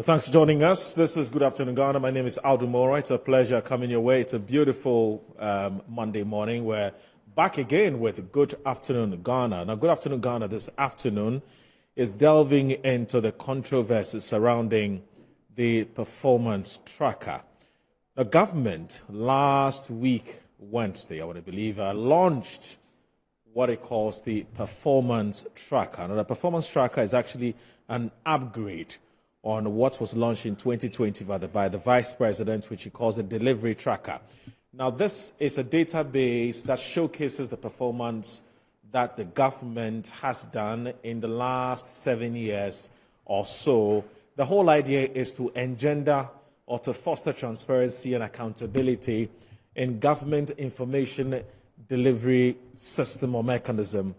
Well, thanks for joining us. This is Good Afternoon Ghana. My name is Aldo Mora. It's a pleasure coming your way. It's a beautiful Monday morning. We're back again with Good Afternoon Ghana. Now, Good Afternoon Ghana this afternoon is delving into the controversy surrounding the performance tracker. The government last week, Wednesday, I want to believe, launched what it calls the performance tracker. Now, the performance tracker is actually an upgrade on what was launched in 2020 by the Vice President, which he calls a delivery tracker. Now, this is a database that showcases the performance that the government has done in the last 7 years or so. The whole idea is to engender or to foster transparency and accountability in government information delivery system or mechanism.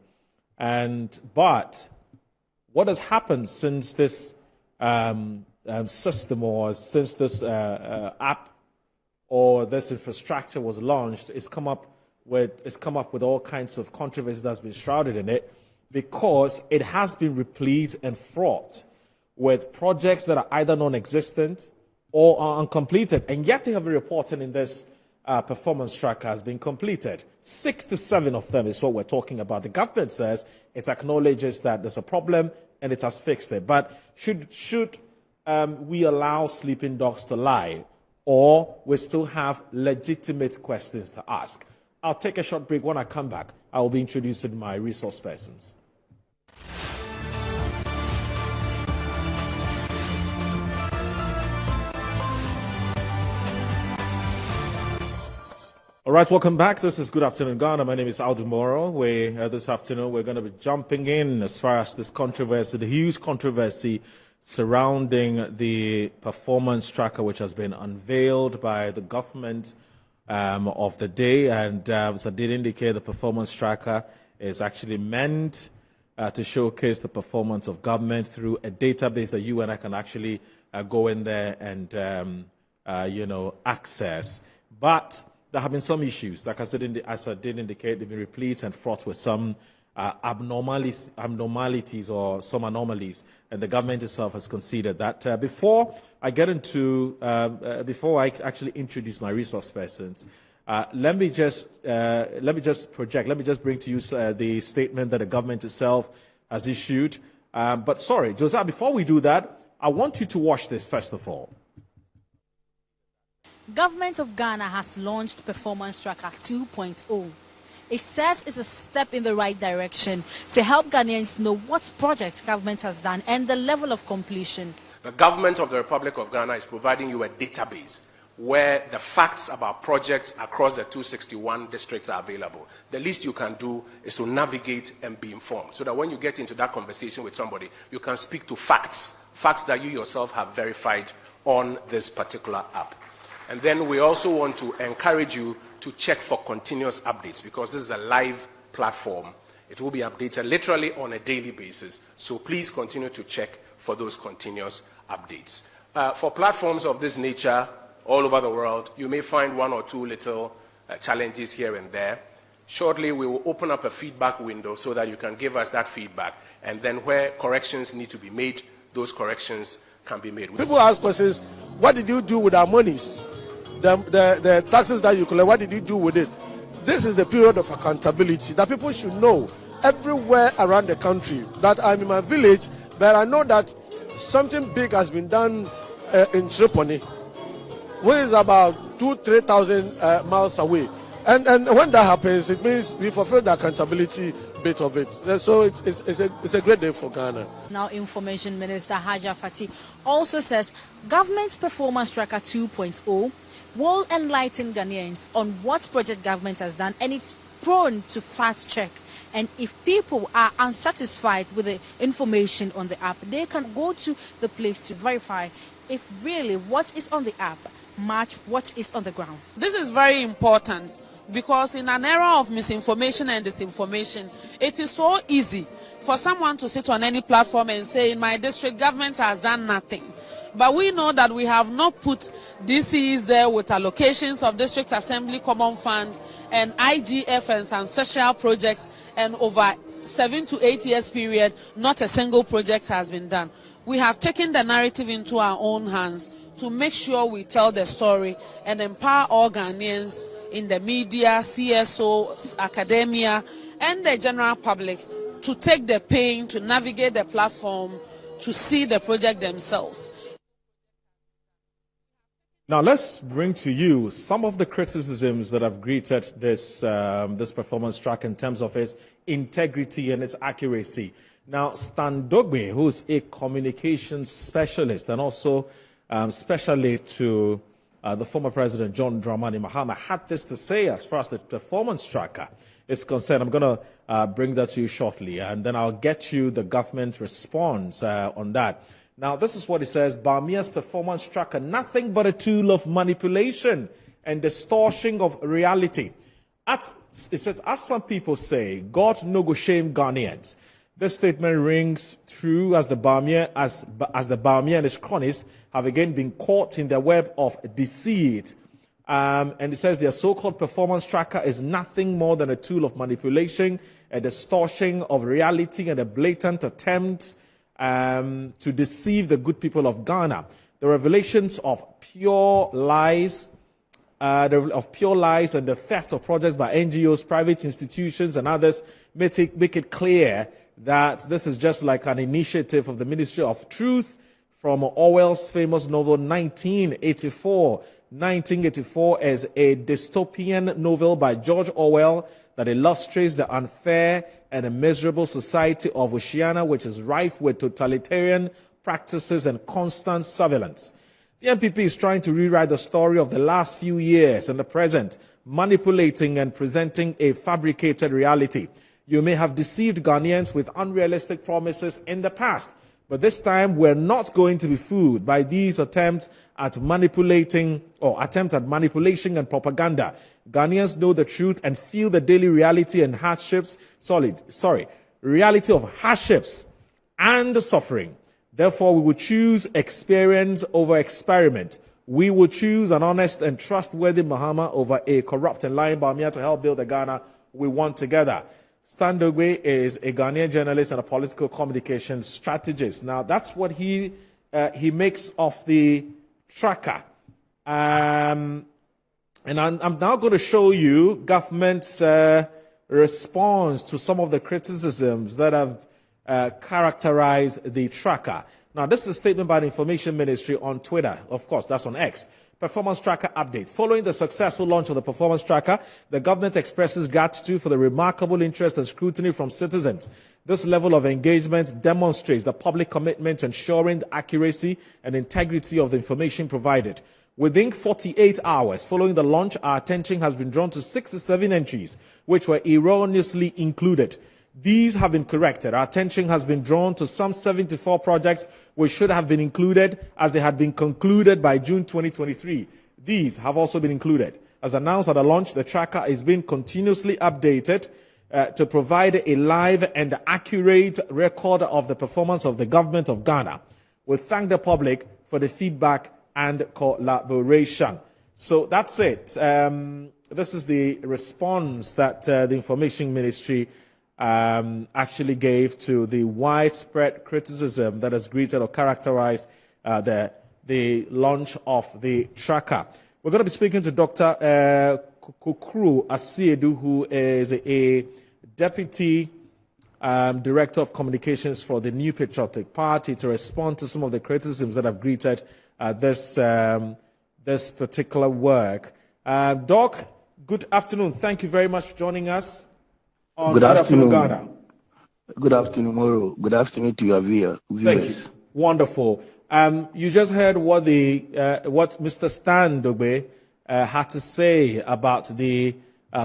But what has happened since this system or since this app or this infrastructure was launched, it's come up with all kinds of controversy that's been shrouded in it, because it has been replete and fraught with projects that are either non-existent or are uncompleted, and yet they have been reported in this performance tracker has been completed. 67 of them is what we're talking about. The government says it acknowledges that there's a problem and it has fixed it. But should we allow sleeping dogs to lie, or we still have legitimate questions to ask? I'll take a short break. When I come back, I will be introducing my resource persons. All right, welcome back. This is Good Afternoon Ghana. My name is Aldo Moro. This afternoon, we're going to be jumping in as far as this controversy, the huge controversy surrounding the performance tracker, which has been unveiled by the government of the day. And as I did indicate, the performance tracker is actually meant to showcase the performance of government through a database that you and I can actually go in there and, access. But there have been some issues, like as I did indicate, they've been replete and fraught with some abnormalities or some anomalies, and the government itself has conceded that. Before I actually introduce my resource persons, let me just bring to you the statement that the government itself has issued. But sorry, Josiah, before we do that, I want you to watch this first of all. Government of Ghana has launched Performance Tracker 2.0. It says it's a step in the right direction to help Ghanaians know what projects government has done and the level of completion. The government of the Republic of Ghana is providing you a database where the facts about projects across the 261 districts are available. The least you can do is to navigate and be informed, so that when you get into that conversation with somebody, you can speak to facts that you yourself have verified on this particular app. And then we also want to encourage you to check for continuous updates, because this is a live platform. It will be updated literally on a daily basis. So please continue to check for those continuous updates. For platforms of this nature all over the world, you may find one or two little challenges here and there. Shortly, we will open up a feedback window so that you can give us that feedback. And then where corrections need to be made, those corrections can be made. People ask questions, what did you do with our monies? The taxes that you collect, what did you do with it? This is the period of accountability that people should know everywhere around the country. That I'm in my village, but I know that something big has been done in Sriponi, which is about 2,000-3,000 miles away. And when that happens, it means we fulfill the accountability bit of it. So it's a great day for Ghana. Now, Information Minister Haja Fati also says Government Performance Tracker 2.0 will enlighten Ghanaians on what project government has done, and it's prone to fact check. And if people are unsatisfied with the information on the app, they can go to the place to verify if really what is on the app match what is on the ground. This is very important, because in an era of misinformation and disinformation, it is so easy for someone to sit on any platform and say, in my district, government has done nothing. But we know that we have not put DCs there with allocations of District Assembly Common Fund and IGF and some special projects and over 7 to 8 years period, not a single project has been done. We have taken the narrative into our own hands to make sure we tell the story and empower all Ghanaians in the media, CSO, academia, and the general public to take the pain, to navigate the platform, to see the project themselves. Now let's bring to you some of the criticisms that have greeted this this performance track in terms of its integrity and its accuracy. Now, Stan Dogbe, who's a communications specialist and also specially to the former president John Dramani Mahama, had this to say as far as the performance tracker is concerned. I'm going to bring that to you shortly, and then I'll get you the government response on that. Now, this is what it says: Barmia's performance tracker, nothing but a tool of manipulation and distortion of reality. It says, as some people say, God no go shame Ghanaians. This statement rings true as the Barmia and his cronies have again been caught in the web of deceit. And it says their so-called performance tracker is nothing more than a tool of manipulation, a distortion of reality, and a blatant attempt to deceive the good people of Ghana. The revelations of pure lies, and the theft of projects by NGOs, private institutions, and others make it clear that this is just like an initiative of the Ministry of Truth from Orwell's famous novel 1984. 1984 is a dystopian novel by George Orwell that illustrates the unfair and a miserable society of Oceania, which is rife with totalitarian practices and constant surveillance. The NPP is trying to rewrite the story of the last few years and the present, manipulating and presenting a fabricated reality. You may have deceived Ghanaians with unrealistic promises in the past, but this time we're not going to be fooled by these attempts at manipulation and propaganda. Ghanaians know the truth and feel the daily reality and hardships, reality of hardships and suffering. Therefore, we will choose experience over experiment. We will choose an honest and trustworthy Mahama over a corrupt and lying Barmia to help build the Ghana we want together. Stan Dogbe is a Ghanaian journalist and a political communications strategist. Now, that's what he makes of the tracker. And I'm now going to show you government's response to some of the criticisms that have characterized the tracker. Now, this is a statement by the Information Ministry on Twitter. Of course, that's on X. Performance Tracker update. Following the successful launch of the Performance Tracker, the government expresses gratitude for the remarkable interest and scrutiny from citizens. This level of engagement demonstrates the public commitment to ensuring the accuracy and integrity of the information provided. Within 48 hours following the launch, our attention has been drawn to 67 entries, which were erroneously included. These have been corrected. Our attention has been drawn to some 74 projects which should have been included as they had been concluded by June 2023. These have also been included. As announced at the launch, the tracker is being continuously updated to provide a live and accurate record of the performance of the government of Ghana. We thank the public for the feedback and collaboration. So that's it. This is the response that the Information Ministry actually gave to the widespread criticism that has greeted or characterized the launch of the tracker. We're going to be speaking to Dr. Kukru Asiedu, who is a Deputy Director of Communications for the New Patriotic Party, to respond to some of the criticisms that have greeted this particular work. Doc, good afternoon. Thank you very much for joining us. Good afternoon, Ghana. Good afternoon, Moro. Good afternoon to your viewers. Thank you. Wonderful. You just heard what Mr. Stan Dogbe had to say about the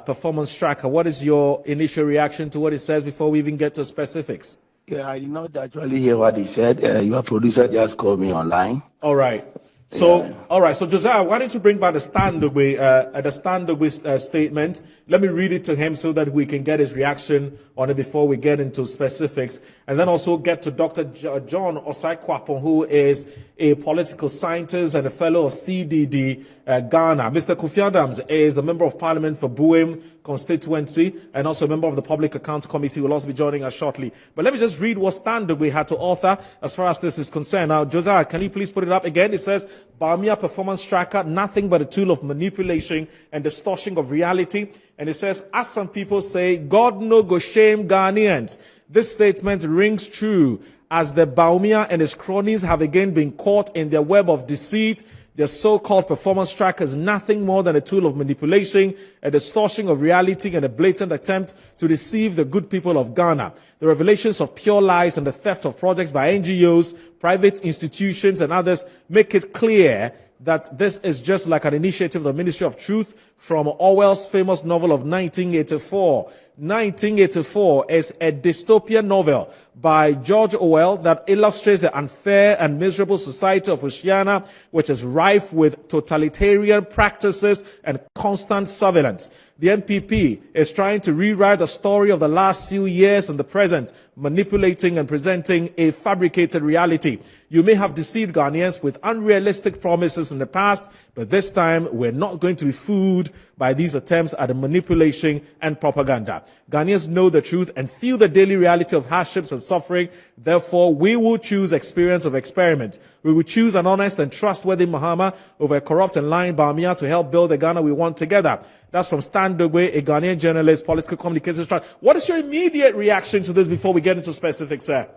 performance tracker. What is your initial reaction to what he says before we even get to specifics? Yeah, I did not actually hear what he said. Your producer just called me online. All right. So, all right. So, Josiah, why don't you bring back the Standogwe statement? Let me read it to him so that we can get his reaction on it before we get into specifics. And then also get to Dr. John Osai-Kwapong, who is a political scientist and a fellow of CDD Ghana. Mr. Kofi Adams is the member of parliament for Buim constituency and also a member of the Public Accounts Committee. Will also be joining us shortly. But let me just read what Standogwe had to author as far as this is concerned. Now, Josiah, can you please put it up again? It says, Bawumia performance tracker, nothing but a tool of manipulation and distortion of reality. And it says, as some people say, God no go shame Ghanaians. This statement rings true as the Bawumia and his cronies have again been caught in their web of deceit. Their so-called performance tracker is nothing more than a tool of manipulation, a distortion of reality, and a blatant attempt to deceive the good people of Ghana. The revelations of pure lies and the theft of projects by NGOs, private institutions, and others make it clear that this is just like an initiative of the Ministry of Truth from Orwell's famous novel of 1984. 1984 is a dystopian novel by George Orwell that illustrates the unfair and miserable society of Oceania, which is rife with totalitarian practices and constant surveillance. The NPP is trying to rewrite the story of the last few years and the present, manipulating and presenting a fabricated reality. You may have deceived Ghanaians with unrealistic promises in the past, but this time we're not going to be fooled by these attempts at manipulation and propaganda. Ghanaians know the truth and feel the daily reality of hardships and suffering. Therefore, we will choose experience of experiment. We will choose an honest and trustworthy Mahama over a corrupt and lying Bawumia to help build the Ghana we want together. That's from Standogwe, a Ghanaian journalist, political communications. What is your immediate reaction to this before we get into specifics, sir?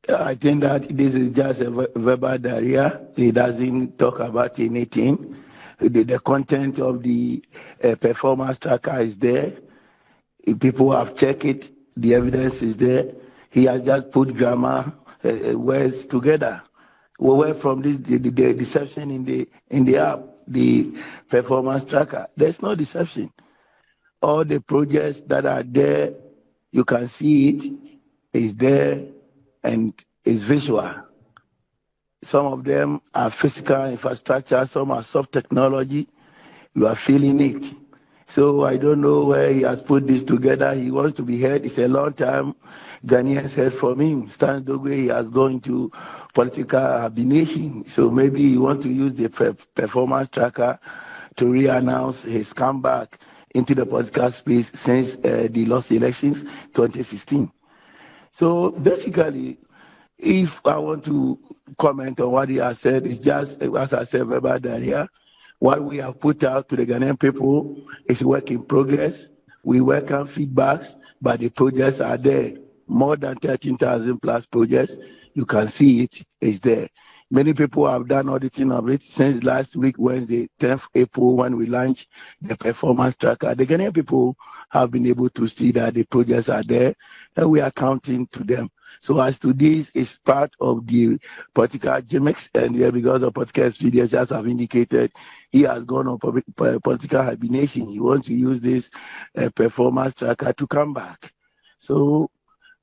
I think that this is just a verbal diarrhea. He doesn't talk about anything. The content of the performance tracker is there. People have checked it. The evidence is there. He has just put grammar words together. Away from this, the deception in the app, the performance tracker. There's no deception. All the projects that are there, you can see it, is there, and is visual. Some of them are physical infrastructure, some are soft technology. You are feeling it. So I don't know where he has put this together. He wants to be heard. It's a long time Ghanaians heard from him. Standogwe, he has gone to political hibernation. So maybe he wants to use the performance tracker to re-announce his comeback into the political space since the lost elections 2016. So basically, if I want to comment on what he has said, it's just, as I said, verbal diarrhea. What we have put out to the Ghanaian people is work in progress. We welcome feedbacks, but the projects are there. More than 13,000 plus projects. You can see it is there. Many people have done auditing of it since last week, Wednesday, 10th April, when we launched the performance tracker. The Ghanaian people have been able to see that the projects are there, and we are counting to them. So as to this, is part of the political gimmicks, and because of political experience, as I've indicated, he has gone on political hibernation. He wants to use this performance tracker to come back. So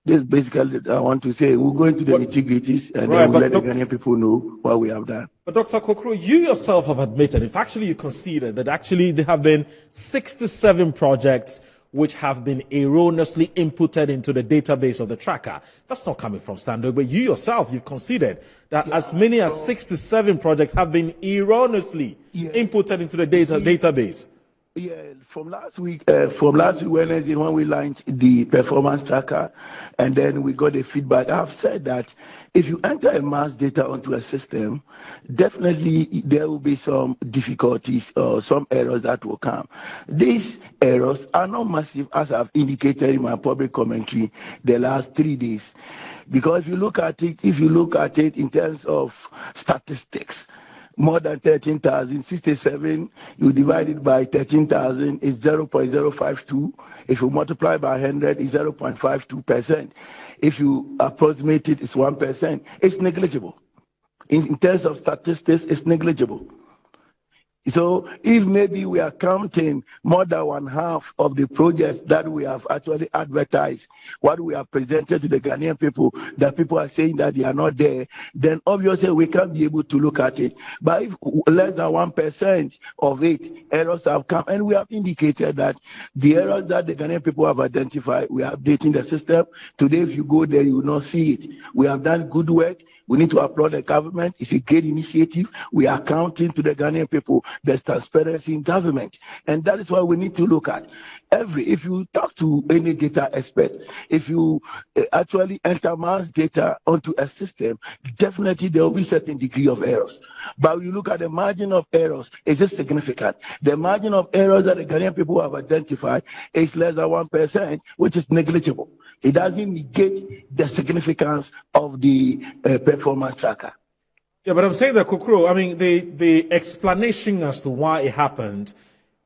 this basically, I want to say, we'll go into the nitty-gritties and then we'll let the Ghanaian people know what we have done. But Dr. Kokro, you yourself have admitted, if actually you conceded that actually there have been 67 projects which have been erroneously inputted into the database of the tracker. That's not coming from Standogwe, but you yourself, you've conceded that as many as 67 projects have been erroneously inputted into the database. Yeah, from last week Wednesday, when we launched the performance tracker, and then we got the feedback, I've said that if you enter a mass data onto a system, definitely there will be some difficulties or some errors that will come. These errors are not massive, as I've indicated in my public commentary the last 3 days. Because if you look at it in terms of statistics, more than 13,067, you divide it by 13,000, is 0.052. If you multiply by 100, it's 0.52%. If you approximate it, it's 1%. It's negligible. In terms of statistics, it's negligible. So if maybe we are counting more than one half of the projects that we have actually advertised, what we have presented to the Ghanaian people, that people are saying that they are not there, then obviously we can't be able to look at it. But if less than 1% of it, errors have come, and we have indicated that the errors that the Ghanaian people have identified, we are updating the system. Today, if you go there, you will not see it. We have done good work. We need to applaud the government. It's a great initiative. We are counting to the Ghanaian people. There's transparency in government. And that is what we need to look at. If you talk to any data expert, if you actually enter mass data onto a system, definitely there will be certain degree of errors. But when you look at the margin of errors, is it significant? The margin of errors that the Ghanaian people have identified is less than 1%, which is negligible. It doesn't negate the significance of the performance tracker. Yeah, but I'm saying that, Kokoro, I mean, the explanation as to why it happened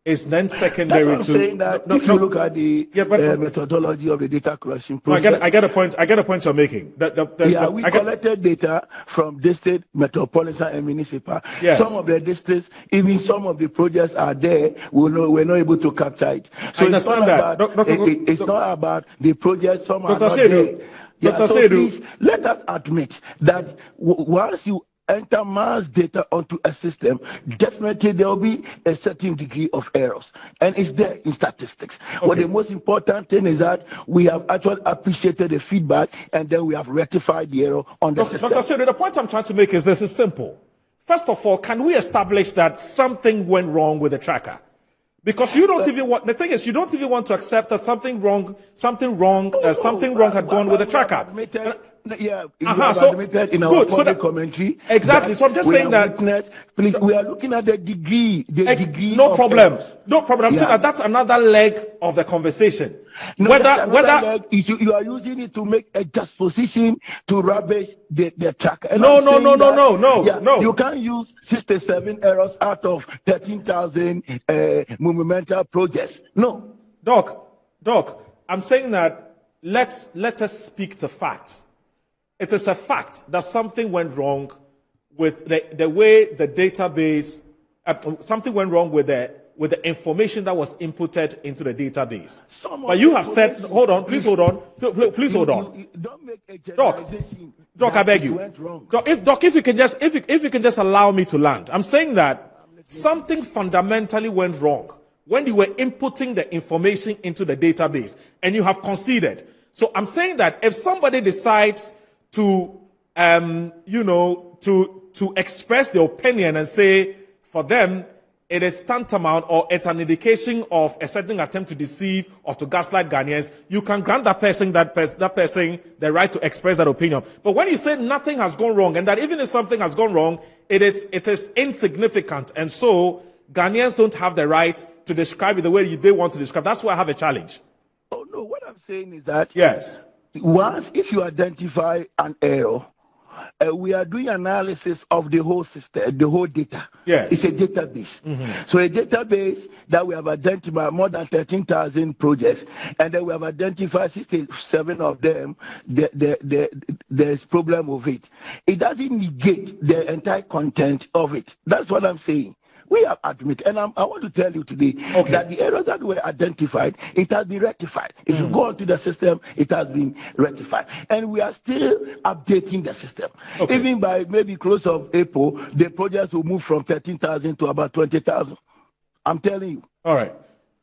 is then secondary to. I'm saying that if you look at the methodology of the data collection process. I get a point. I get a point you're making. We collected data from district, metropolitan, and municipal. Yes. Some of the districts, even some of the projects are there. We're not able to capture it. So I understand that. It's not about the projects. Some are not Seydou, there. Dr. So Seydou, please let us admit that once you enter mass data onto a system, definitely there will be a certain degree of errors. And it's there in statistics. Okay. But the most important thing is that we have actually appreciated the feedback and then we have rectified the error on the system. Dr. Seydou, the point I'm trying to make is this is simple. First of all, can we establish that something went wrong with the tracker? Because you don't even want, the thing is, you don't even want to accept that something wrong had gone with the tracker. Yeah, so admitted in our public commentary. Exactly. So I'm just saying that. Please, we are looking at the degree. No problem. No problem. I'm saying that that's another leg of the conversation. No, whether you are using it to make a juxtaposition to rubbish the tracker. And no. You can't use 67 errors out of 13,000 monumental projects. No. Doc, I'm saying that let us speak to facts. It is a fact that something went wrong with the way the database, something went wrong with the information that was inputted into the database. But you have said, please hold on. Don't make a generalization. Doc, I beg you. If you can just allow me to land. I'm saying that something fundamentally went wrong when you were inputting the information into the database, and you have conceded. So I'm saying that if somebody decides to express their opinion and say for them it is tantamount or it's an indication of a certain attempt to deceive or to gaslight Ghanaians, you can grant that person the right to express that opinion. But when you say nothing has gone wrong, and that even if something has gone wrong, it is insignificant, and so Ghanaians don't have the right to describe it the way they want to describe. That's why I have a challenge. Oh no, what I'm saying is that yes. Once, if you identify an error, we are doing analysis of the whole system, the whole data. Yes. It's a database. Mm-hmm. So a database that we have identified more than 13,000 projects, and then we have identified 67 of them, there's problem with it. It doesn't negate the entire content of it. That's what I'm saying. We have admitted, and I want to tell you today that the errors that were identified, it has been rectified. If you go onto the system, it has been rectified. And we are still updating the system. Okay. Even by maybe close of April, the projects will move from 13,000 to about 20,000. I'm telling you. All right.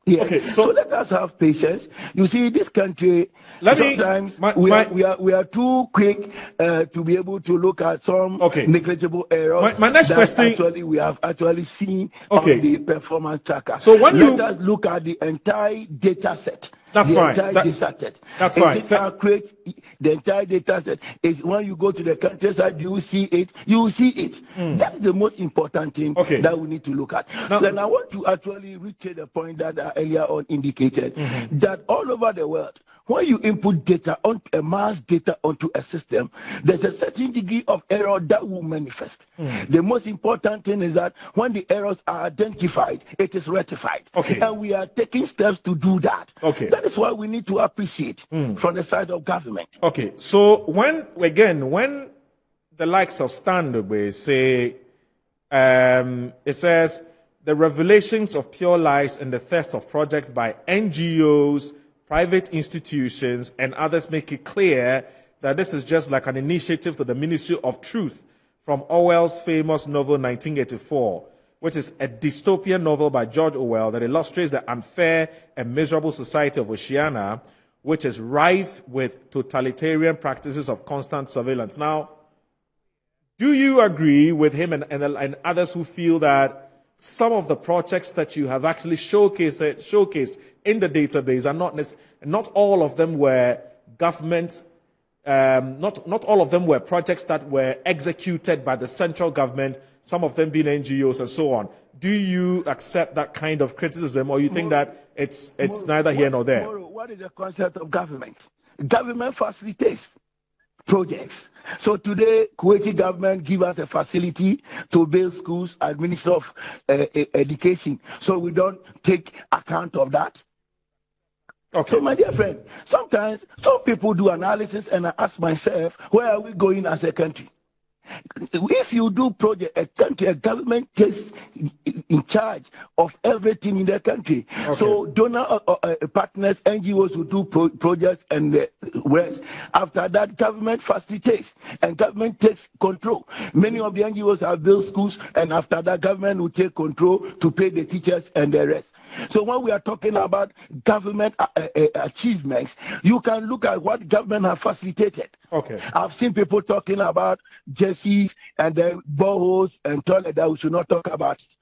Yeah. Okay, so let us have patience. You see, this country, sometimes we are too quick to be able to look at some negligible errors. My next question. Actually, we have actually seen on the performance tracker. So when let us look at the entire data set. That's fine. That's fine. Is it accurate? The entire data set is when you go to the countryside, you see it. You see it. That's the most important thing that we need to look at. Then I want to actually reach the point that I earlier on indicated that all over the world, when you input data on a mass data onto a system, there's a certain degree of error that will manifest. The most important thing is that when the errors are identified, it is rectified. And we are taking steps to do that. That is why we need to appreciate from the side of government. So when the likes of Standard say, it says the revelations of pure lies and the theft of projects by NGOs, private institutions, and others make it clear that this is just like an initiative to the Ministry of Truth from Orwell's famous novel 1984, which is a dystopian novel by George Orwell that illustrates the unfair and miserable society of Oceania, which is rife with totalitarian practices of constant surveillance. Now, do you agree with him and others who feel that some of the projects that you have actually showcased in the database are not all of them were government, not all of them were projects that were executed by the central government, some of them being NGOs and so on. Do you accept that kind of criticism, or you think that it's neither here nor there? What is the concept of government? Government facilitates projects. So today, Kuwaiti government give us a facility to build schools, Ministry of Education. So we don't take account of that. Okay. So my dear friend, sometimes some people do analysis and I ask myself, where are we going as a country? If you do project, a government takes in charge of everything in the country. Okay. So donor partners, NGOs will do projects and the rest. After that, government facilitates and government takes control. Many of the NGOs have built schools, and after that, government will take control to pay the teachers and the rest. So when we are talking about government achievements, you can look at what government has facilitated. Okay. I've seen people talking about Jesse's and the boreholes and toilet that we should not talk about it.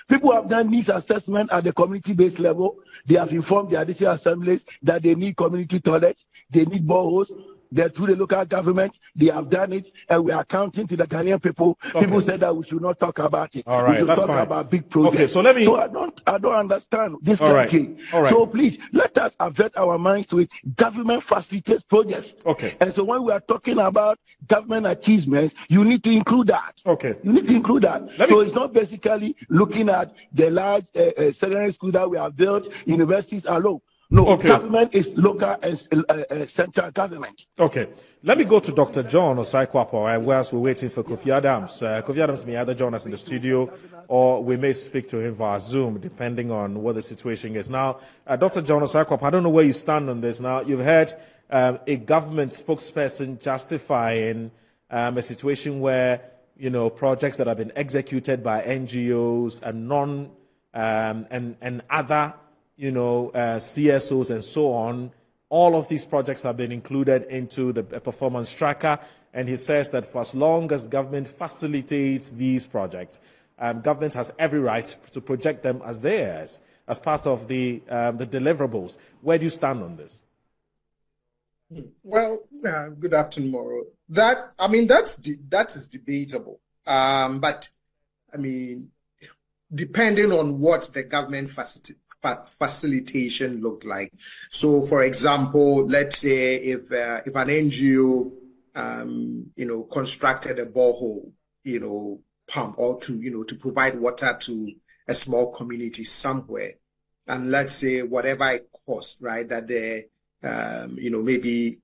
People have done needs assessment at the community-based level. They have informed the additional assemblies that they need community toilets, they need boreholes. They're through the local government. They have done it, and we are accounting to the Ghanaian people. Okay. People said that we should not talk about it. All right, we should that's talk fine. about big projects. Okay, so let me. So I don't understand this country. All right. So please let us avert our minds to it. Government facilitates projects. Okay. And so when we are talking about government achievements, you need to include that. Okay. You need to include that. It's not basically looking at the large secondary school that we have built, universities alone. No, okay. Government is local and central government. Okay. Let me go to Dr. John Osai-Kwapo whilst we're waiting for Kofi Adams. Kofi Adams may either join us in the studio or we may speak to him via Zoom, depending on what the situation is. Now, Dr. John Osai-Kwapo, I don't know where you stand on this. Now, you've heard a government spokesperson justifying a situation where, projects that have been executed by NGOs and and other CSOs and so on, all of these projects have been included into the performance tracker. And he says that for as long as government facilitates these projects, government has every right to project them as theirs, as part of the deliverables. Where do you stand on this? Well, good afternoon, Mauro. That is debatable. But depending on what the government facilitation looked like. So, for example, let's say if an NGO, constructed a borehole, pump or to provide water to a small community somewhere, and let's say whatever it costs, right, that the maybe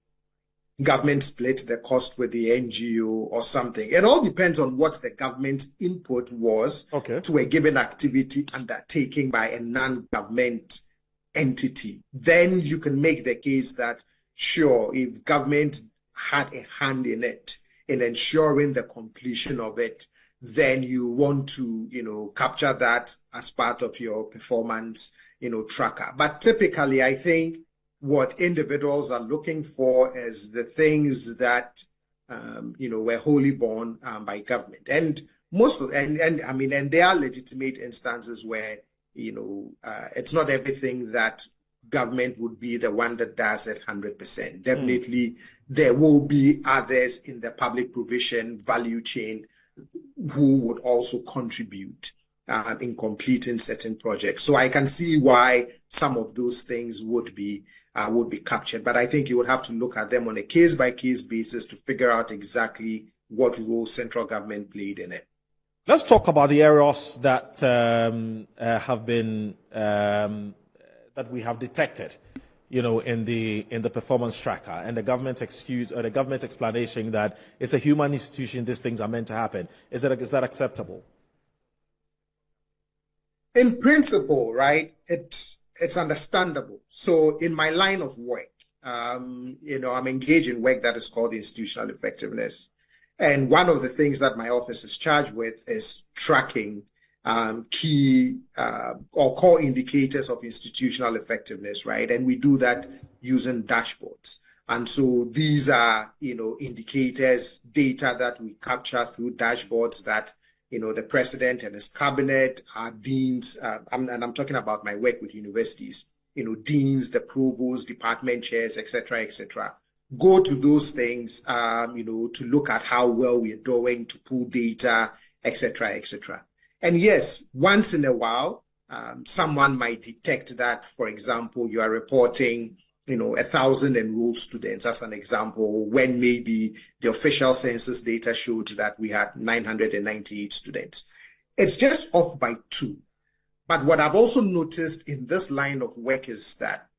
government split the cost with the NGO or something. It all depends on what the government's input was to a given activity undertaken by a non-government entity. Then you can make the case that, sure, if government had a hand in it, in ensuring the completion of it, then you want to, capture that as part of your performance, tracker. But typically, I think what individuals are looking for is the things that were wholly borne by government, and there are legitimate instances where it's not everything that government would be the one that does it 100%. Definitely, there will be others in the public provision value chain who would also contribute in completing certain projects. So I can see why some of those things would be captured, but I think you would have to look at them on a case-by-case basis to figure out exactly what role central government played in it. Let's talk about the errors that have been that we have detected, in the performance tracker, and the government's excuse or the government's explanation that it's a human institution; these things are meant to happen. Is that acceptable? In principle, right, it's understandable. So in my line of work, I'm engaged in work that is called institutional effectiveness. And one of the things that my office is charged with is tracking key or core indicators of institutional effectiveness, right? And we do that using dashboards. And so these are, indicators, data that we capture through dashboards that, the president and his cabinet, our deans, and I'm talking about my work with universities, deans, the provosts, department chairs, et cetera, go to those things, to look at how well we're doing, to pull data, et cetera. And yes, once in a while, someone might detect that, for example, you are reporting 1,000 enrolled students as an example, when maybe the official census data showed that we had 998 students. It's just off by 2. But what I've also noticed in this line of work is that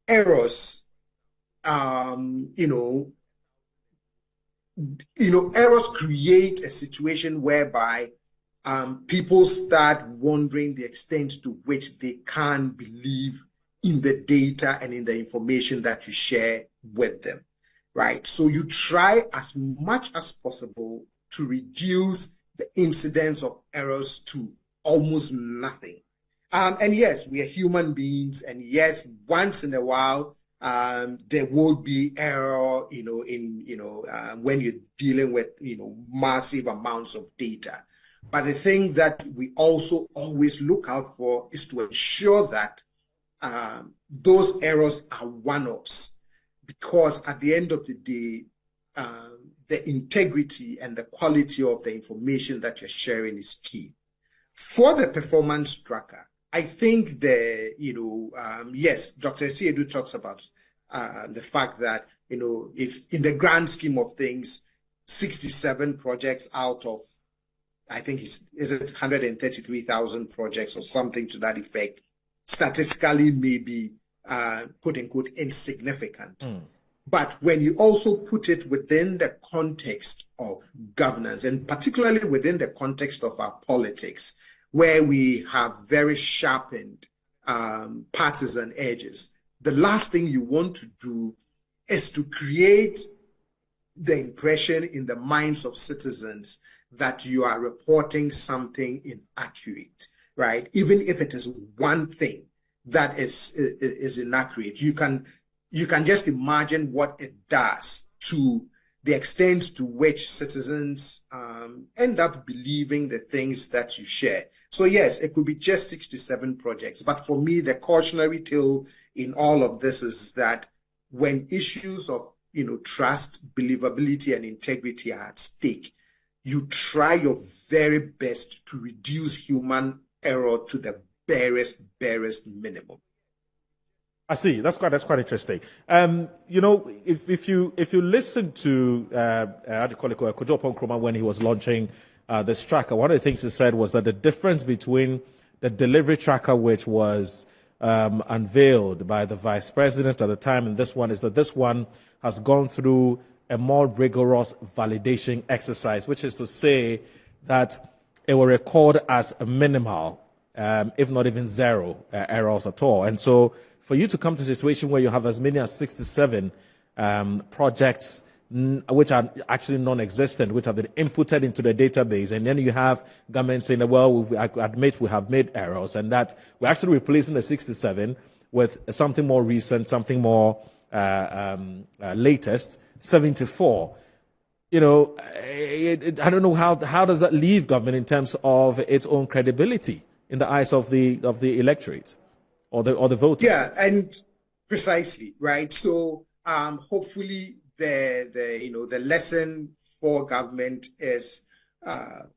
errors, errors create a situation whereby people start wondering the extent to which they can't believe in the data and in the information that you share with them, right? So you try as much as possible to reduce the incidence of errors to almost nothing. And yes, we are human beings, and yes, once in a while, there will be error, when you're dealing with, massive amounts of data. But the thing that we also always look out for is to ensure that those errors are one-offs, because at the end of the day, the integrity and the quality of the information that you're sharing is key. For the performance tracker, I think yes, Dr. Siedu talks about the fact that, if in the grand scheme of things, 67 projects out of, I think is it 133,000 projects or something to that effect, statistically may be, quote unquote, insignificant. But when you also put it within the context of governance, and particularly within the context of our politics, where we have very sharpened partisan edges, the last thing you want to do is to create the impression in the minds of citizens that you are reporting something inaccurate, right? Even if it is one thing that is inaccurate, you can just imagine what it does to the extent to which citizens end up believing the things that you share. So yes, it could be just 67 projects, but for me, the cautionary tale in all of this is that when issues of trust, believability, and integrity are at stake, you try your very best to reduce human error to the barest minimum. I see. That's quite interesting. If you listen to Kojo Nkrumah when he was launching this tracker, one of the things he said was that the difference between the delivery tracker, which was unveiled by the vice president at the time, and this one is that this one has gone through a more rigorous validation exercise, which is to say that it will record as a minimal, if not even zero errors at all. And so for you to come to a situation where you have as many as 67 projects which are actually non-existent, which have been inputted into the database, and then you have government saying, well, I admit we have made errors, and that we're actually replacing the 67 with something more recent, something more latest, 74. I don't know how does that leave government in terms of its own credibility in the eyes of the electorate or the voters. Yeah, and precisely, right. So hopefully the lesson for government is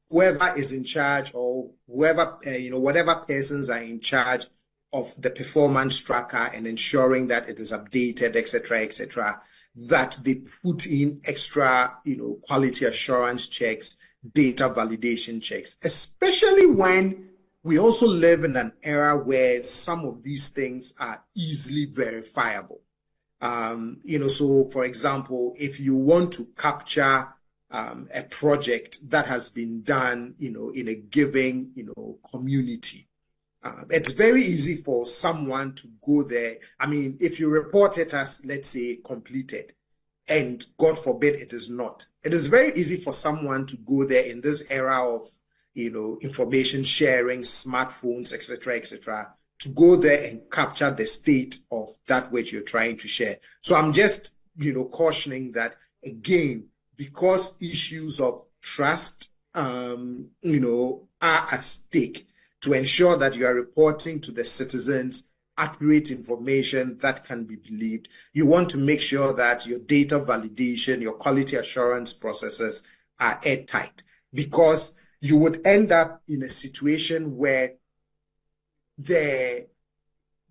whoever is in charge, or whoever whatever persons are in charge of the performance tracker and ensuring that it is updated, etc., that they put in extra quality assurance checks, data validation checks, especially when we also live in an era where some of these things are easily verifiable. So for example, if you want to capture a project that has been done, in a given, community. It's very easy for someone to go there. I mean, if you report it as, let's say, completed, and God forbid it is not, it is very easy for someone to go there in this era of, information sharing, smartphones, etc., to go there and capture the state of that which you're trying to share. So I'm just, cautioning that, again, because issues of trust, are at stake, to ensure that you are reporting to the citizens accurate information that can be believed. You want to make sure that your data validation, your quality assurance processes are airtight, because you would end up in a situation where the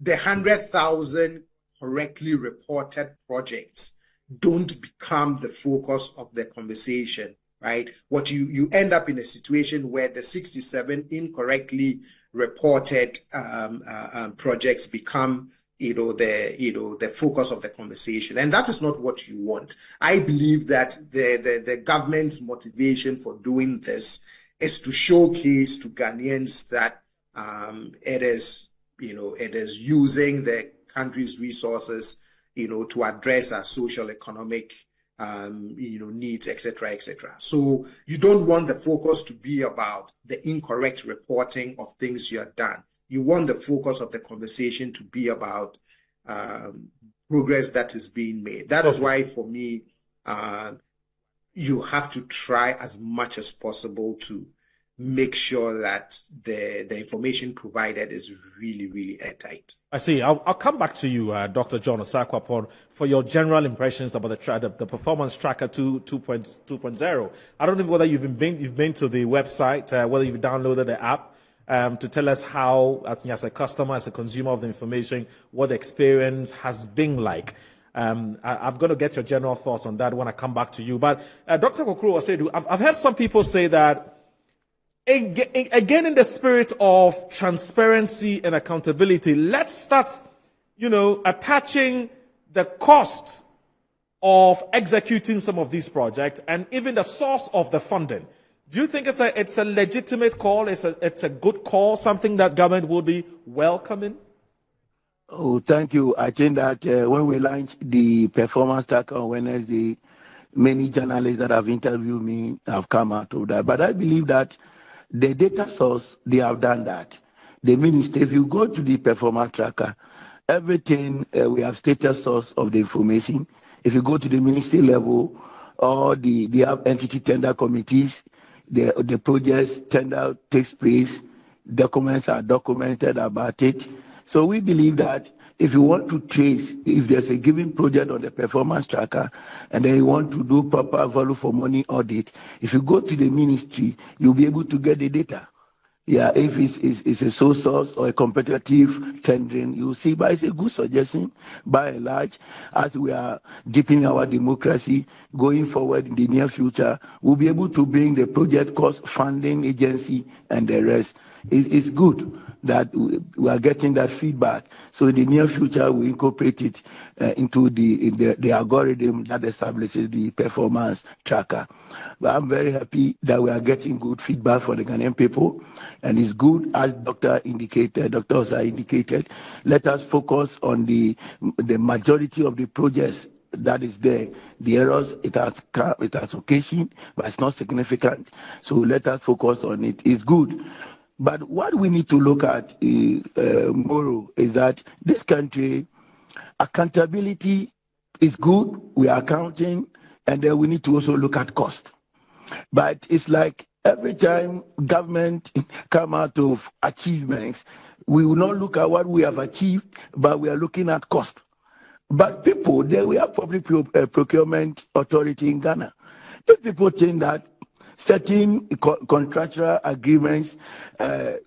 100,000 correctly reported projects don't become the focus of the conversation, right? What you end up in a situation where the 67 incorrectly reported projects become, the focus of the conversation, and that is not what you want. I believe that the government's motivation for doing this is to showcase to Ghanaians that it is using the country's resources, to address our social, economic, needs, etc. So you don't want the focus to be about the incorrect reporting of things you have done. You want the focus of the conversation to be about progress that is being made. That is why, for me, you have to try as much as possible to make sure that the information provided is really, really airtight. I see. I'll come back to you, Dr. John Osakwa, for your general impressions about the Performance Tracker 2.0. I don't know whether you've been to the website, whether you've downloaded the app, to tell us how, as a customer, as a consumer of the information, what the experience has been like. I'm going to get your general thoughts on that when I come back to you. But Dr. Kokoro Osedu, I've heard some people say that, again, in the spirit of transparency and accountability, let's start, attaching the cost of executing some of these projects and even the source of the funding. Do you think it's a legitimate call? It's a good call, something that government will be welcoming? Oh, thank you. I think that when we launched the Performance Tracker on Wednesday, many journalists that have interviewed me have come out of that. But I believe that the data source, they have done that. The ministry, if you go to the Performance Tracker, everything, we have status source of the information. If you go to the ministry level, or they have entity tender committees, the project's tender takes place, documents are documented about it. So we believe that if you want to trace, if there's a given project on the Performance Tracker, and then you want to do proper value for money audit, if you go to the ministry, you'll be able to get the data. Yeah, if it's a sole source or a competitive tendering, you'll see. But it's a good suggestion, by and large, as we are deepening our democracy going forward in the near future, we'll be able to bring the project cost funding agency and the rest. It's good that we are getting that feedback. So in the near future, we incorporate it into the algorithm that establishes the Performance Tracker. But I'm very happy that we are getting good feedback from the Ghanaian people. And it's good, as Dr. Osa indicated, let us focus on the majority of the projects that is there. The errors it has occasioned, but it's not significant. So let us focus on it. It's good. But what we need to look at, Moro, is that this country, accountability is good. We are accounting, and then we need to also look at cost. But it's like every time government come out of achievements, we will not look at what we have achieved, but we are looking at cost. But we have public procurement authority in Ghana. If people think that certain contractual agreements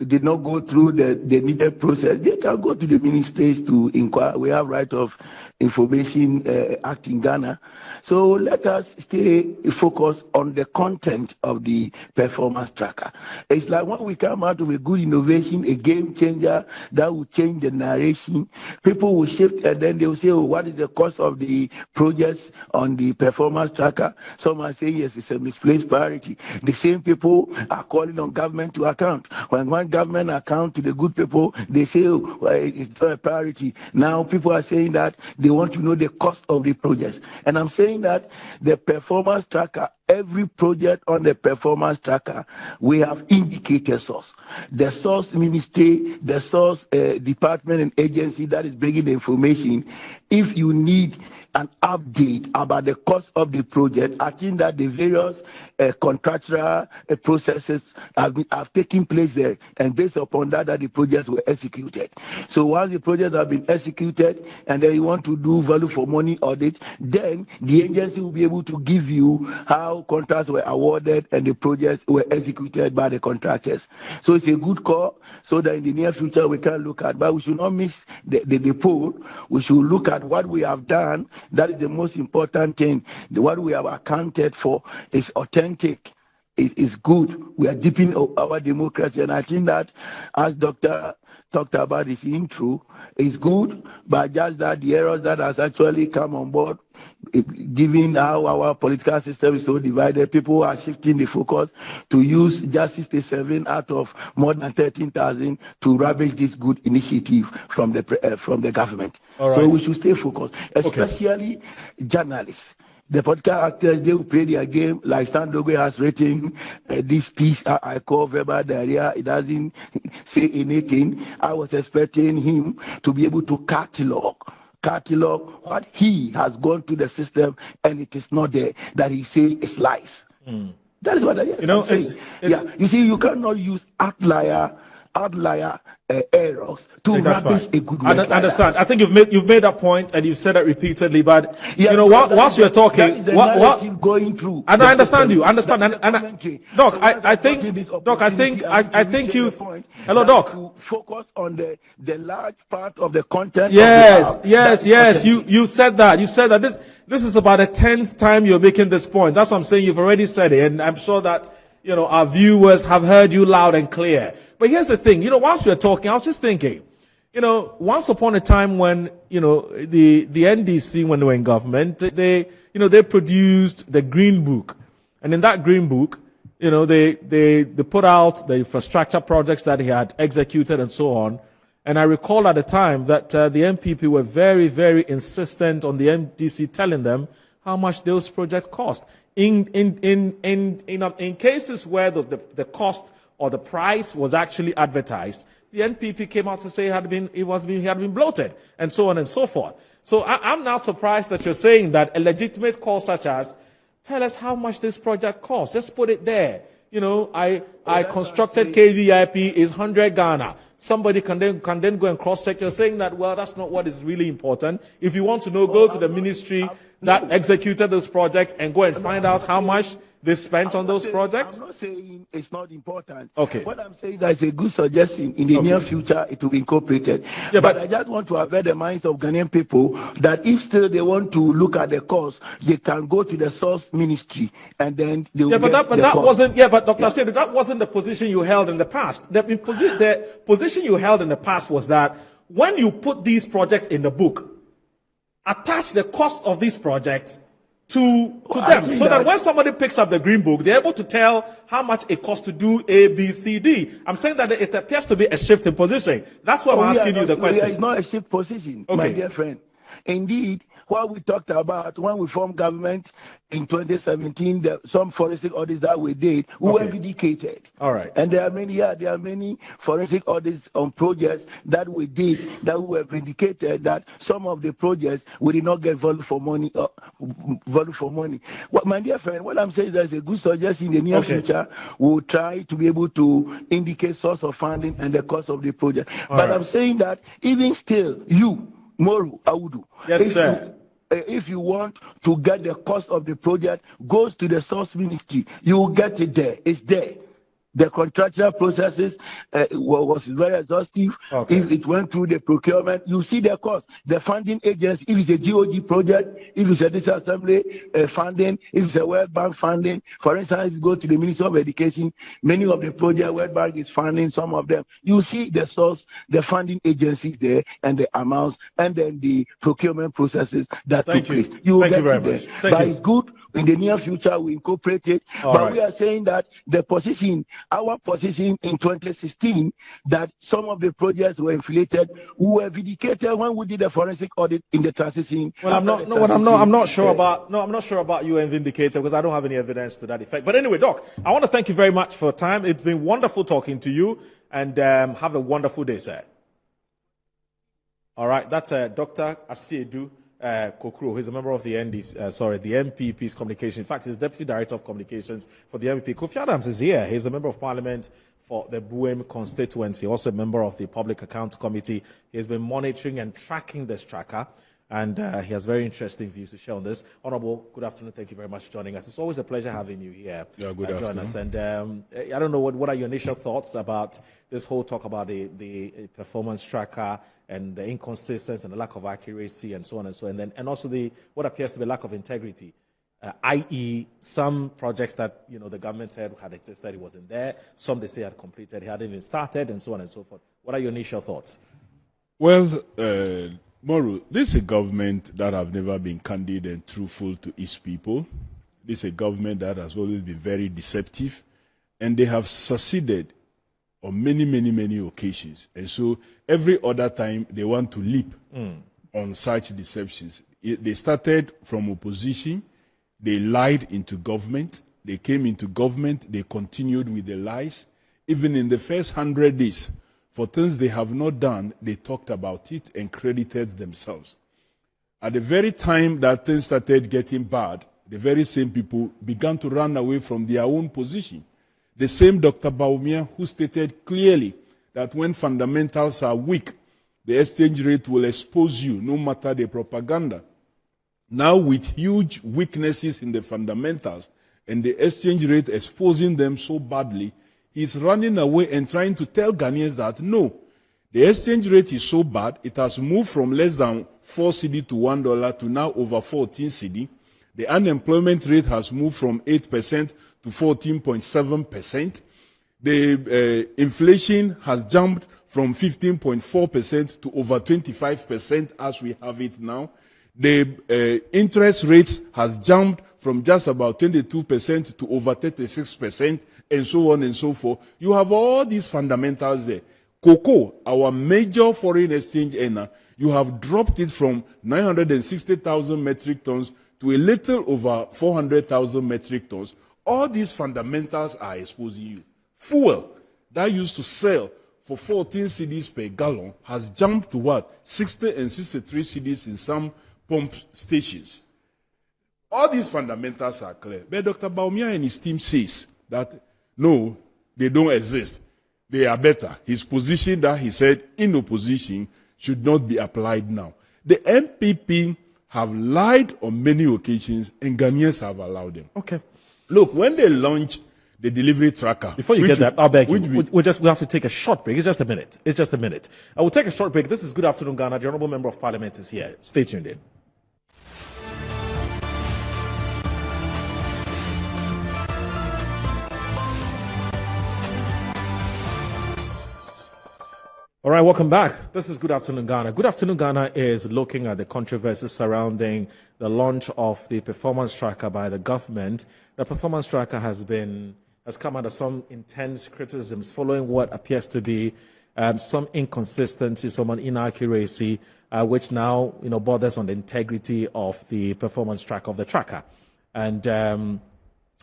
did not go through the needed process, they can go to the ministries to inquire. We have right of information act in Ghana. So let us stay focused on the content of the performance tracker. It's like when we come out with a good innovation, a game changer that will change the narration, people will shift and then they will say, oh, what is the cost of the projects on the performance tracker? Some are saying, yes, it's a misplaced priority. The same people are calling on government to account. When one government account to the good people, they say, oh, it's not a priority. Now people are saying that they want to know the cost of the projects. And I'm saying that the performance tracker, every project on the performance tracker, we have indicator source. The source ministry, the source department and agency that is bringing the information. If you need an update about the cost of the project, I think that the various contractual processes have taken place there, and based upon that the projects were executed. So once the projects have been executed and then you want to do value for money audit, then the agency will be able to give you how contracts were awarded and the projects were executed by the contractors. So it's a good call, so that in the near future we can look at, but we should not miss the poll. We should look at what we have done. That is the most important thing. What we have accounted for is authentic, is good. We are deepening our democracy, and I think that, as Dr. talked about his intro, is good, but just that the errors that has actually come on board, given how our political system is so divided, people are shifting the focus to use just 67 out of more than 13,000 to ravage this good initiative from the government. Right. So we should stay focused, especially journalists. The political actors, they will play their game, like Stan Dogue has written this piece I call verbal diarrhea. It doesn't say anything. I was expecting him to be able to catalog what he has gone to the system, and it is not there, that he say is lies. That is what I saying. Yeah, you see, you cannot use outlier errors to rubbish a good work. I understand. I think you've made that point, and you've said it repeatedly. But whilst you're talking, what going through? And I understand you. Doc, I think you. Hello, Doc. Focus on the large part of the content. Yes. You said that. You said that this is about the 10th time you're making this point. That's what I'm saying. You've already said it, and I'm sure that our viewers have heard you loud and clear. But here's the thing, whilst we're talking, I was just thinking, once upon a time when, the NDC, when they were in government, they produced the Green Book. And in that Green Book, they put out the infrastructure projects that he had executed and so on. And I recall at the time that the NPP were very, very insistent on the NDC telling them how much those projects cost. In cases where the cost or the price was actually advertised, the NPP came out to say he had been bloated, and so on and so forth. So I'm not surprised that you're saying that a legitimate call such as, tell us how much this project costs, just put it there. I constructed KVIP is 100 Ghana. Somebody can then go and cross-check. You're saying that, well, that's not what is really important. If you want to know, go to the ministry that executed those projects and go and find out how much they spent on those projects. I'm not saying it's not important. Okay. What I'm saying is that it's a good suggestion. In the near future, it will be incorporated. Yeah, but I just want to avert the minds of Ghanaian people that if still they want to look at the cost, they can go to the source ministry and then they will but Dr. Asiedu, that wasn't the position you held in the past. The position you held in the past was that when you put these projects in the book, attach the cost of these projects to them, so that when somebody picks up the Green Book, they're able to tell how much it costs to do A, B, C, D. I'm saying that it appears to be a shift in position. That's why I'm asking you the question. It's not a shift position, my dear friend. Indeed, what we talked about when we formed government in 2017, some forensic audits that we did, we were vindicated. All right. And there are many forensic audits on projects that we did that we were vindicated that some of the projects we did not get value for money. Well, my dear friend, what I'm saying is there's a good suggestion in the near future. We'll try to be able to indicate source of funding and the cost of the project. I'm saying that even still, you, Moru Audu, yes, sir. if you want to get the cost of the project, goes to the source ministry. You will get it there. It's there. The contractual processes was very exhaustive. Okay. If it went through the procurement, you see the cost. The funding agency, if it's a GOG project, if it's a district assembly funding, if it's a World Bank funding. For instance, if you go to the Ministry of Education, many of the projects World Bank is funding, some of them. You see the source, the funding agencies there, and the amounts, and then the procurement processes that took place. You will get it there. But it's good. In the near future, we incorporate it. But we are saying that the position, our position in 2016, that some of the projects were inflated, we were vindicated when we did the forensic audit in the transition. Well, I'm not sure about you and vindicated because I don't have any evidence to that effect. But anyway, Doc, I want to thank you very much for your time. It's been wonderful talking to you, and have a wonderful day, sir. All right, that's Dr. Asiedu Kokro. He's a member of the the MPP's communication. In fact, he's Deputy Director of Communications for the MPP. Kofi Adams is here. He's a member of Parliament for the Buem constituency, also a member of the Public Accounts Committee. He has been monitoring and tracking this tracker, and he has very interesting views to share on this. Honorable, good afternoon. Thank you very much for joining us. It's always a pleasure having you here. Yeah, good afternoon. Us. And I don't know, what are your initial thoughts about this whole talk about the performance tracker and the inconsistency and the lack of accuracy and so on and so on, and also what appears to be lack of integrity, i.e. some projects that the government said had existed, it wasn't there. Some they say had completed, it hadn't even started, and so on and so forth. What are your initial thoughts? Well, Moru, this is a government that have never been candid and truthful to its people. This is a government that has always been very deceptive, and they have succeeded on many, many, many occasions. And so every other time they want to leap on such deceptions. They started from opposition, they lied into government, they came into government, they continued with the lies. Even in the first 100 days, for things they have not done, they talked about it and credited themselves. At the very time that things started getting bad, the very same people began to run away from their own position. The same Dr. Bawumia who stated clearly that when fundamentals are weak, the exchange rate will expose you, no matter the propaganda. Now, with huge weaknesses in the fundamentals and the exchange rate exposing them so badly, he's running away and trying to tell Ghanaians that no, the exchange rate is so bad, it has moved from less than 4 cedi to $1 to now over 14 cedi. The unemployment rate has moved from 8% to 14.7%. The inflation has jumped from 15.4% to over 25% as we have it now. The interest rates has jumped from just about 22% to over 36%, and so on and so forth. You have all these fundamentals there. Cocoa, our major foreign exchange earner, you have dropped it from 960,000 metric tons to a little over 400,000 metric tons. All these fundamentals are exposing you. Fuel that used to sell for 14 cedis per gallon has jumped to what? 60 and 63 cedis in some pump stations. All these fundamentals are clear. But Dr. Bawumia and his team says that no, they don't exist. They are better. His position that he said in opposition should not be applied now. The MPP have lied on many occasions, and Ghanaians have allowed them. Okay. Look, when they launched the delivery tracker... Before you get that, I'll beg you. We have to take a short break. It's just a minute. I will take a short break. This is Good Afternoon, Ghana. The Honourable Member of Parliament is here. Stay tuned in. All right, welcome back. This is Good Afternoon, Ghana. Good Afternoon, Ghana is looking at the controversies surrounding the launch of the performance tracker by the government. The performance tracker has come under some intense criticisms following what appears to be some inconsistency, some inaccuracy, which now borders on the integrity of the performance track of the tracker. And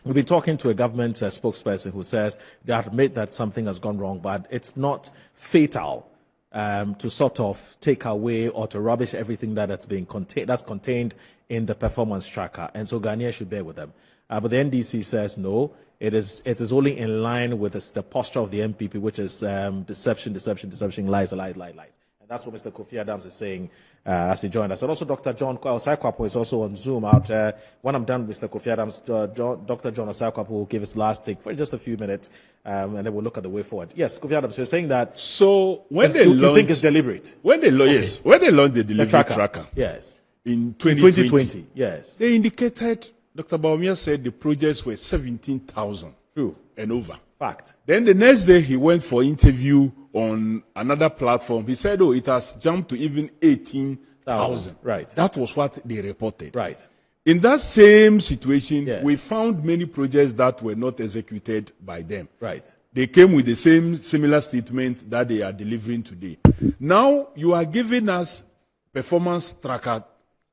we've been talking to a government spokesperson who says they admit that something has gone wrong, but it's not fatal to sort of take away or to rubbish everything that's contained in the performance tracker. And so Ghanaians should bear with them. But the NDC says no, it is only in line with the posture of the MPP, which is deception, lies. And That's what Mr. Kofi Adams is saying as he joined us. And also Dr. John Osai-Kwapo is also on Zoom out. When I'm done with Mr. Kofi Adams, Dr. John Osai-Kwapo will give his last take for just a few minutes, and then we'll look at the way forward. Yes, Kofi Adams, you're saying that. So when you think it's deliberate? When they launched the delivery tracker, yes, in 2020, yes, they indicated. Dr. Bawumia said the projects were 17,000 and over. Fact. Then the next day he went for interview on another platform. He said, "Oh, it has jumped to even 18,000." Right. That was what they reported. Right. In that same situation, Yes. we found many projects that were not executed by them. Right. They came with the similar statement that they are delivering today. Now you are giving us Performance Tracker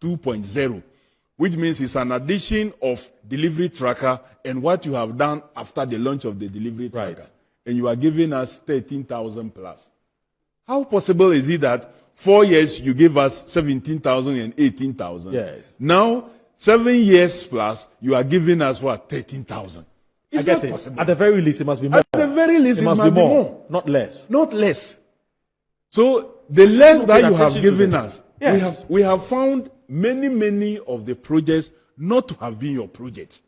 2.0, which means it's an addition of delivery tracker and what you have done after the launch of the delivery tracker. Right. And you are giving us 13,000 plus. How possible is it that 4 years you give us 17,000 and 18,000? Yes. Now, 7 years plus, you are giving us what? 13,000. I get it. Possible. At the very least, it must be more. At the very least, it must be more, not less. Not less. So the less that you have attention to given this. us, Yes. we have found many of the projects not to have been your projects.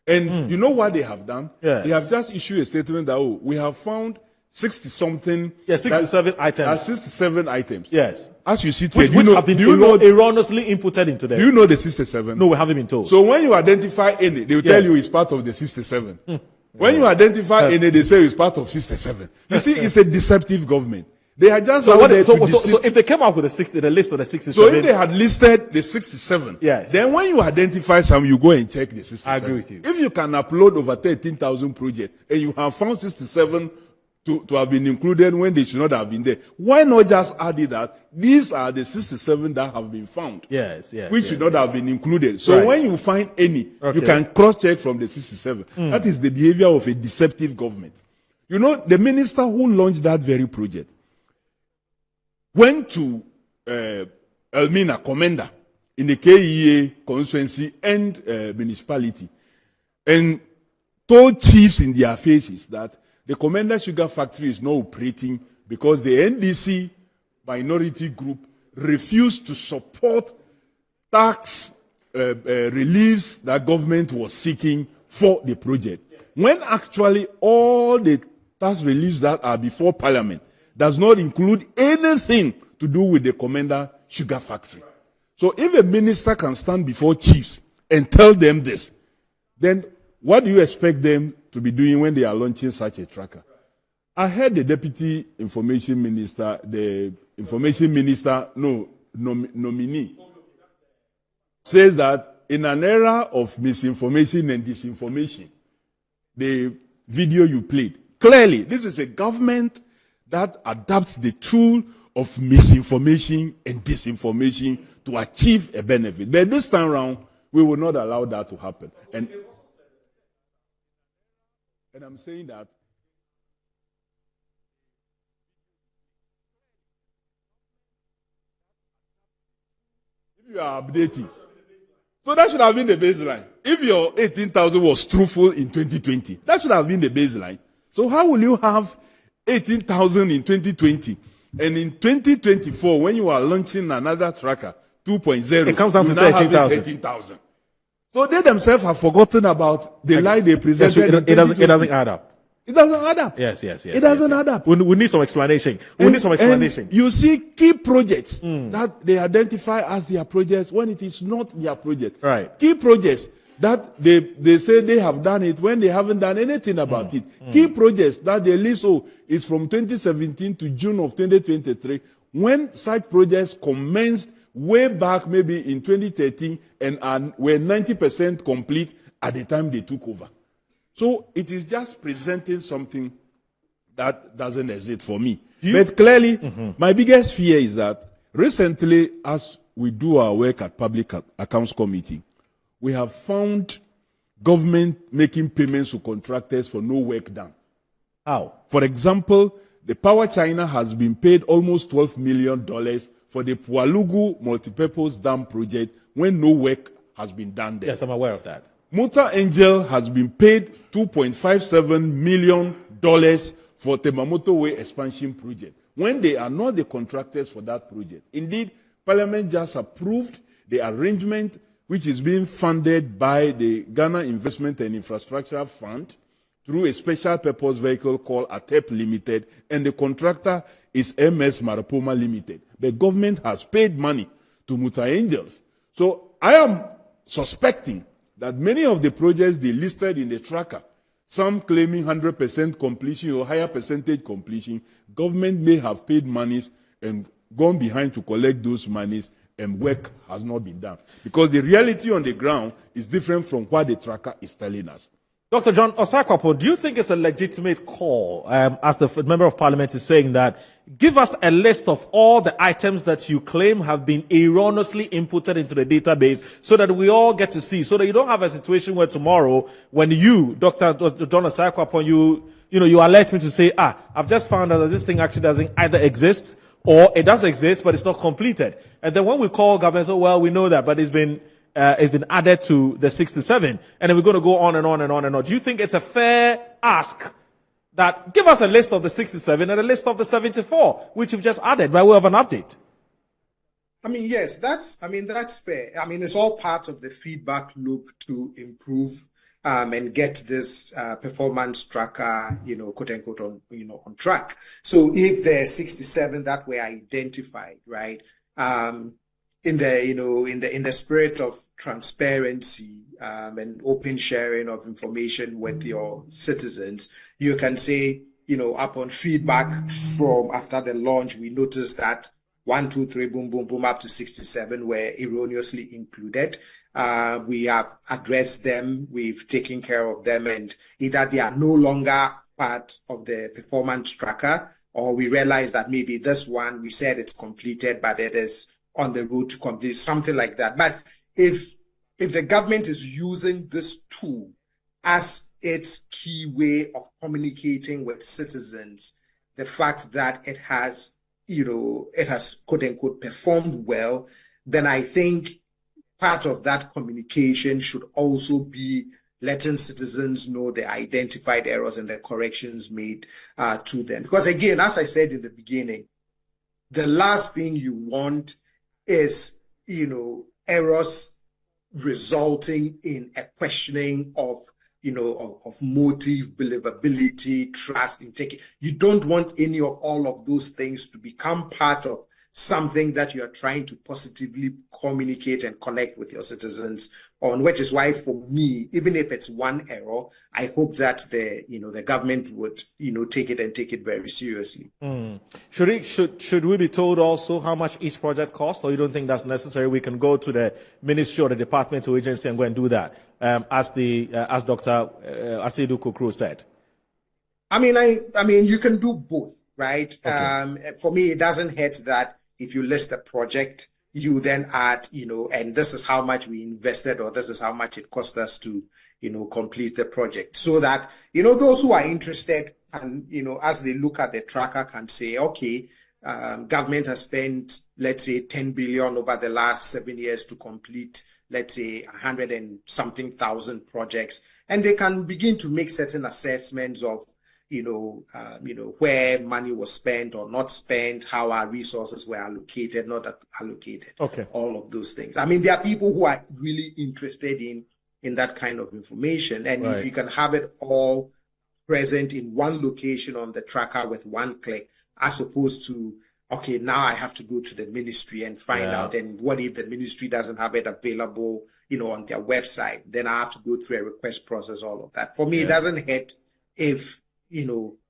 And you know what they have done? Yes. They have just issued a statement that, we have found 60-something. Yeah, 67 items. 67 items. Yes. As you see Which today, have been do you know erroneously inputted into them. do you know the 67? No, we haven't been told. So when you identify any, they will tell you it's part of the 67. When you identify any, they say it's part of 67. You see, it's a deceptive government. They are just so, out there to so if they came up with the list of the 67, so if they had listed the 67, yes, then when you identify some, you go and check the 67. I agree with you. If you can upload over 13,000 projects and you have found 67 to have been included when they should not have been there, why not just add it that these are the 67 that have been found? Yes, which should not have been included. So right. when you find any, you can cross-check from the 67. That is the behavior of a deceptive government. You know, the minister who launched that very project went to Elmina, Commander, in the KEA constituency and municipality, and told chiefs in their faces that the Commander Sugar Factory is not operating because the NDC minority group refused to support tax reliefs that government was seeking for the project. When actually all the tax reliefs that are before Parliament does not include anything to do with the Commander Sugar Factory. So if a minister can stand before chiefs and tell them this, then what do you expect them to be doing when they are launching such a tracker? I heard the deputy information minister, nominee, says that in an era of misinformation and disinformation, the video you played, clearly this is a government that adapts the tool of misinformation and disinformation to achieve a benefit. But this time around, we will not allow that to happen. And I'm saying that if you are updating, so that should have been the baseline. If your 18,000 was truthful in 2020, that should have been the baseline. So how will you have 18,000 in 2020 and in 2024 when you are launching another tracker 2.0, it comes down to 13,000. So they themselves have forgotten about the lie they presented. It doesn't add up. It doesn't add up. Yes. It doesn't add up. We need some explanation. And you see key projects that they identify as their projects when it is not their project. Right. Key projects that they say they have done it when they haven't done anything about it. Key projects that they list is from 2017 to June of 2023 when such projects commenced way back maybe in 2013 and were 90% complete at the time they took over. So it is just presenting something that doesn't exist for me. But clearly, my biggest fear is that recently, as we do our work at Public Accounts Committee, we have found government making payments to contractors for no work done. How? For example, the Power China has been paid almost $12 million for the Pualugu multipurpose dam project when no work has been done there. Yes, I'm aware of that. Muta Angel has been paid $2.57 million for Temamoto Way expansion project when they are not the contractors for that project. Indeed, Parliament just approved the arrangement which is being funded by the Ghana Investment and Infrastructure Fund through a special purpose vehicle called ATEP Limited, and the contractor is MS Marapoma Limited. The government has paid money to Muta Angels. So I am suspecting that many of the projects they listed in the tracker, some claiming 100% completion or higher percentage completion, government may have paid monies and gone behind to collect those monies, and work has not been done. Because the reality on the ground is different from what the tracker is telling us. Dr. John Osakwapo, do you think it's a legitimate call, as the Member of Parliament is saying, that give us a list of all the items that you claim have been erroneously inputted into the database so that we all get to see, so that you don't have a situation where tomorrow, when you, Dr. John Osakwapo, you alert me to say, I've just found out that this thing actually doesn't either exist or it does exist, but it's not completed. And then when we call government, so, well, we know that, but it's been added to the 67, and then we're going to go on and on and on and on. Do you think it's a fair ask that give us a list of the 67 and a list of the 74, which you've just added by way of an update? I mean, yes, that's fair. I mean, it's all part of the feedback loop to improve and get this performance tracker, quote unquote, on track. So if there are 67 that were identified, right, in the spirit of transparency and open sharing of information with your citizens, you can say, upon feedback from after the launch, we noticed that 1, 2, 3, boom, boom, boom, up to 67 were erroneously included. We have addressed them, we've taken care of them, and either they are no longer part of the performance tracker, or we realize that maybe this one, we said it's completed, but it is on the road to complete, something like that. But if the government is using this tool as its key way of communicating with citizens, the fact that it has quote unquote performed well, then I think part of that communication should also be letting citizens know the identified errors and the corrections made to them. Because again, as I said in the beginning, the last thing you want is, errors resulting in a questioning of motive, believability, trust, integrity. You don't want any of all of those things to become part of something that you are trying to positively communicate and connect with your citizens on, which is why for me, even if it's one error, I hope that the government would, take it very seriously. Should we be told also how much each project costs, or you don't think that's necessary? We can go to the ministry or the department or agency and go and do that, as Dr. Asidu Kokro said. I mean, you can do both, right? Okay. For me, it doesn't hurt that if you list a project, you then add, and this is how much we invested, or this is how much it cost us to, complete the project, so that, those who are interested and, as they look at the tracker can say, okay, government has spent, let's say, 10 billion over the last 7 years to complete, let's say, 100 and something thousand projects, and they can begin to make certain assessments of, where money was spent or not spent, how our resources were allocated, not allocated. Okay. All of those things. I mean, there are people who are really interested in that kind of information. And Right. if you can have it all present in one location on the tracker with one click, as opposed to, okay, now I have to go to the ministry and find out. And what if the ministry doesn't have it available, on their website? Then I have to go through a request process, all of that. For me, it doesn't hurt if,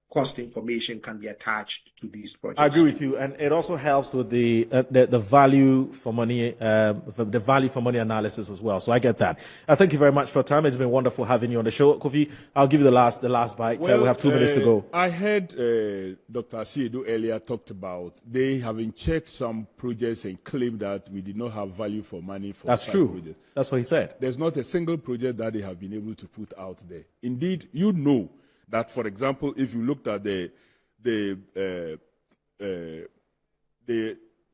cost information can be attached to these projects. I agree with you, and it also helps with the value for money, the value for money analysis as well. So I get that. Thank you very much for your time. It's been wonderful having you on the show, Kofi. I'll give you the last bite. We have 2 minutes to go. I heard Dr. Asiedu earlier talked about they having checked some projects and claimed that we did not have value for money for That's some true. projects. That's what he said. There's not a single project that they have been able to put out there. Indeed, that, for example, if you looked at the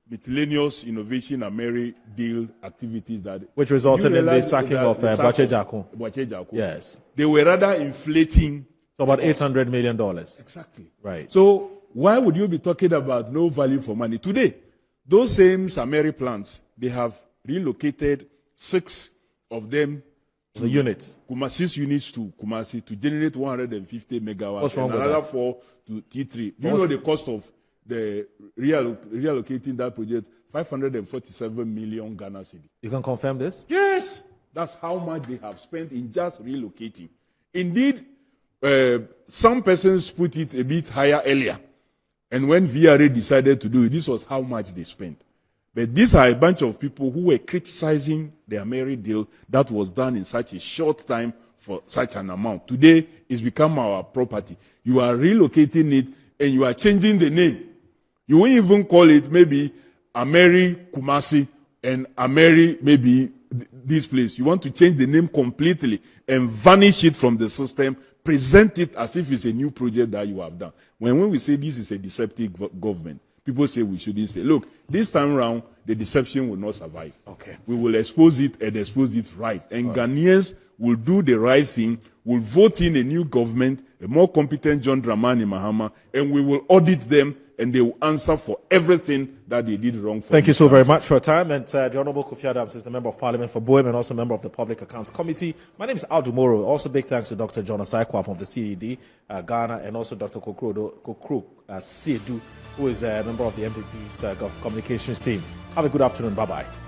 miscellaneous innovation and merit deal activities which resulted in the sacking of Boakye Jarko. Yes. They were rather inflating. So about $800 million. Exactly. Right. So why would you be talking about no value for money? Today, those same Sameri plants, they have relocated 6 of them to the units. 6 units to Kumasi to generate 150 megawatts. What's wrong and with another that? 4 to T3. Do you know the cost of the reallocating that project? 547 million Ghana cedi. You can confirm this? Yes, that's how much they have spent in just relocating. Indeed, some persons put it a bit higher earlier. And when VRA decided to do it, this was how much they spent. But these are a bunch of people who were criticizing the Ameri deal that was done in such a short time for such an amount. Today, it's become our property. You are relocating it and you are changing the name. You won't even call it maybe Ameri Kumasi and Ameri maybe this place. You want to change the name completely and vanish it from the system, present it as if it's a new project that you have done. When we say this is a deceptive government, people say we shouldn't say, look, this time around, the deception will not survive. Okay. We will expose it and expose it right. And Ghanaians will do the right thing, will vote in a new government, a more competent John Dramani Mahama, and we will audit them and they will answer for everything that they did wrong. Thank you so very much for your time. And the Honorable Kofi Adams is the Member of Parliament for Boem and also member of the Public Accounts Committee. My name is Aldo Moro. Also big thanks to Dr. John Asai-Kwap of the CED, Ghana, and also Dr. Kokro Siedu, who is a member of the MPP's Communications team. Have a good afternoon. Bye-bye.